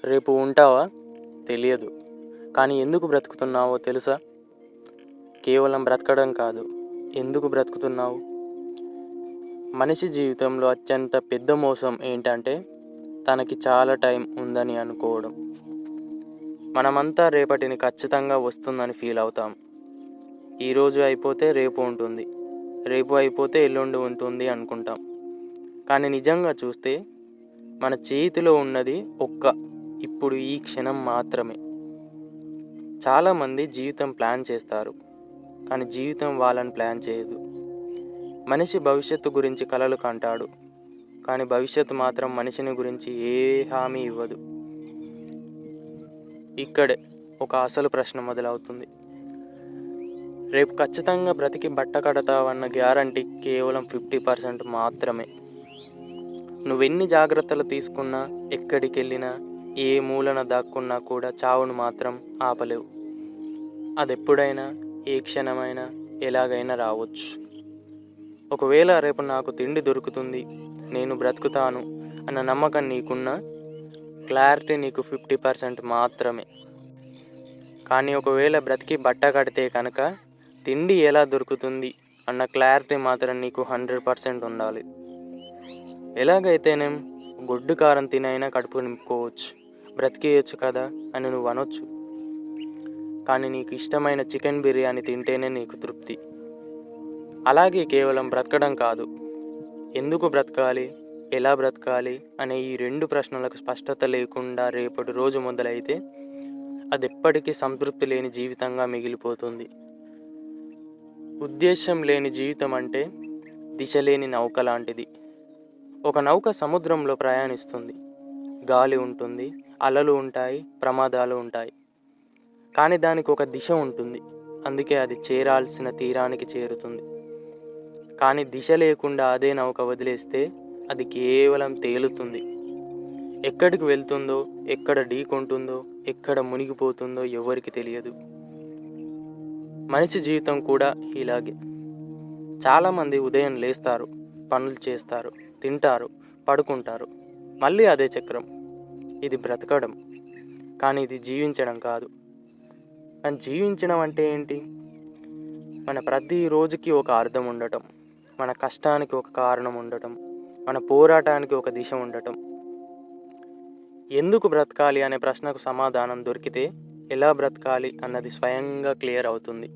రేపు ఉంటావా తెలియదు, కానీ ఎందుకు బ్రతుకుతున్నావో తెలుసా? కేవలం బ్రతకడం కాదు, ఎందుకు బ్రతుకుతున్నావు? మనిషి జీవితంలో అత్యంత పెద్ద మోసం ఏంటంటే తనకి చాలా టైం ఉందని అనుకోవడం. మనమంతా రేపటిని ఖచ్చితంగా వస్తుందని ఫీల్ అవుతాం. ఈరోజు అయిపోతే రేపు ఉంటుంది, రేపు అయిపోతే ఎల్లుండి ఉంటుంది అనుకుంటాం. కానీ నిజంగా చూస్తే మన చేతిలో ఉన్నది ఇప్పుడు ఈ క్షణం మాత్రమే. చాలామంది జీవితం ప్లాన్ చేస్తారు, కానీ జీవితం వాళ్ళని ప్లాన్ చేయదు. మనిషి భవిష్యత్తు గురించి కలలు కంటాడు, కానీ భవిష్యత్తు మాత్రం మనిషిని గురించి ఏ హామీ ఇవ్వదు. ఇక్కడే ఒక అసలు ప్రశ్న మొదలవుతుంది. రేపు ఖచ్చితంగా బ్రతికి బట్ట కడతావన్న గ్యారంటీ కేవలం 50% మాత్రమే. నువ్వెన్ని జాగ్రత్తలు తీసుకున్నా, ఎక్కడికి వెళ్ళినా, ఏ మూలన దాక్కున్నా కూడా చావును మాత్రం ఆపలేవు. అదెప్పుడైనా, ఏ క్షణమైనా, ఎలాగైనా రావచ్చు. ఒకవేళ రేపు నాకు తిండి దొరుకుతుంది, నేను బ్రతుకుతాను అన్న నమ్మకం నీకున్నా, క్లారిటీ నీకు 50% మాత్రమే. కానీ ఒకవేళ బ్రతికి బట్ట కడితే కనుక తిండి ఎలా దొరుకుతుంది అన్న క్లారిటీ మాత్రం నీకు 100% ఉండాలి. ఎలాగైతేనేం గొడ్డు కారం తినైనా కడుపు నింపుకోవచ్చు, బ్రతికేయచ్చు కదా అని నువ్వు అనొచ్చు. కానీ నీకు ఇష్టమైన చికెన్ బిర్యానీ తింటేనే నీకు తృప్తి. అలాగే కేవలం బ్రతకడం కాదు, ఎందుకు బ్రతకాలి, ఎలా బ్రతకాలి అనే ఈ 2 ప్రశ్నలకు స్పష్టత లేకుండా రేపటి రోజు మొదలైతే అది ఎప్పటికీ సంతృప్తి లేని జీవితంగా మిగిలిపోతుంది. ఉద్దేశం లేని జీవితం అంటే దిశ లేని నౌక లాంటిది. ఒక నౌక సముద్రంలో ప్రయాణిస్తుంది, గాలి ఉంటుంది, అలలు ఉంటాయి, ప్రమాదాలు ఉంటాయి. కానీ దానికి ఒక దిశ ఉంటుంది, అందుకే అది చేరాల్సిన తీరానికి చేరుతుంది. కానీ దిశ లేకుండా అదే నౌక వదిలేస్తే అది కేవలం తేలుతుంది. ఎక్కడికి వెళ్తుందో, ఎక్కడ ఢీకొంటుందో, ఎక్కడ మునిగిపోతుందో ఎవరికి తెలియదు. మనిషి జీవితం కూడా ఇలాగే. చాలామంది ఉదయం లేస్తారు, పనులు చేస్తారు, తింటారు, పడుకుంటారు, మళ్ళీ అదే చక్రం. ఇది బ్రతకడం, కానీ ఇది జీవించడం కాదు. కానీ జీవించడం అంటే ఏంటి? మన ప్రతి రోజుకి ఒక అర్థం ఉండటం, మన కష్టానికి ఒక కారణం ఉండటం, మన పోరాటానికి ఒక దిశ ఉండటం. ఎందుకు బ్రతకాలి అనే ప్రశ్నకు సమాధానం దొరికితే ఎలా బ్రతకాలి అన్నది స్వయంగా క్లియర్ అవుతుంది.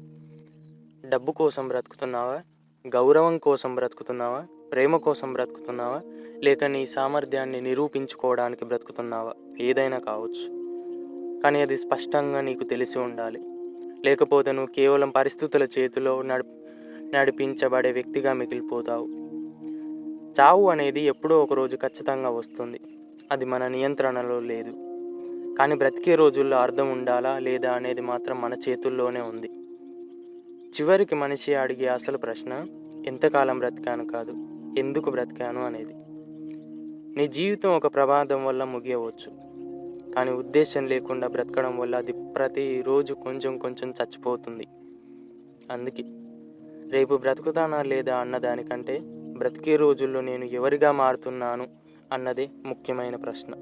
డబ్బు కోసం బ్రతుకుతున్నావా? గౌరవం కోసం బ్రతుకుతున్నావా? ప్రేమ కోసం బ్రతుకుతున్నావా? లేక నీ సామర్థ్యాన్ని నిరూపించుకోవడానికి బ్రతుకుతున్నావా? ఏదైనా కావచ్చు, కానీ అది స్పష్టంగా నీకు తెలిసి ఉండాలి. లేకపోతే నువ్వు కేవలం పరిస్థితుల చేతిలో నడిపించబడే వ్యక్తిగా మిగిలిపోతావు. చావు అనేది ఎప్పుడో ఒకరోజు ఖచ్చితంగా వస్తుంది, అది మన నియంత్రణలో లేదు. కానీ బ్రతికే రోజుల్లో అర్థం ఉండాలా లేదా అనేది మాత్రం మన చేతుల్లోనే ఉంది. చివరికి మనిషి అడిగే అసలు ప్రశ్న ఎంతకాలం బ్రతికాను కాదు, ఎందుకు బ్రతికాను అనేది. నీ జీవితం ఒక ప్రమాదం వల్ల ముగియవచ్చు, కానీ ఉద్దేశం లేకుండా బ్రతకడం వల్ల అది ప్రతిరోజు కొంచెం కొంచెం చచ్చిపోతుంది. అందుకే రేపు బ్రతుకుతానా లేదా అన్నదానికంటే బ్రతికే రోజుల్లో నేను ఎవరిగా మారుతున్నాను అన్నదే ముఖ్యమైన ప్రశ్న.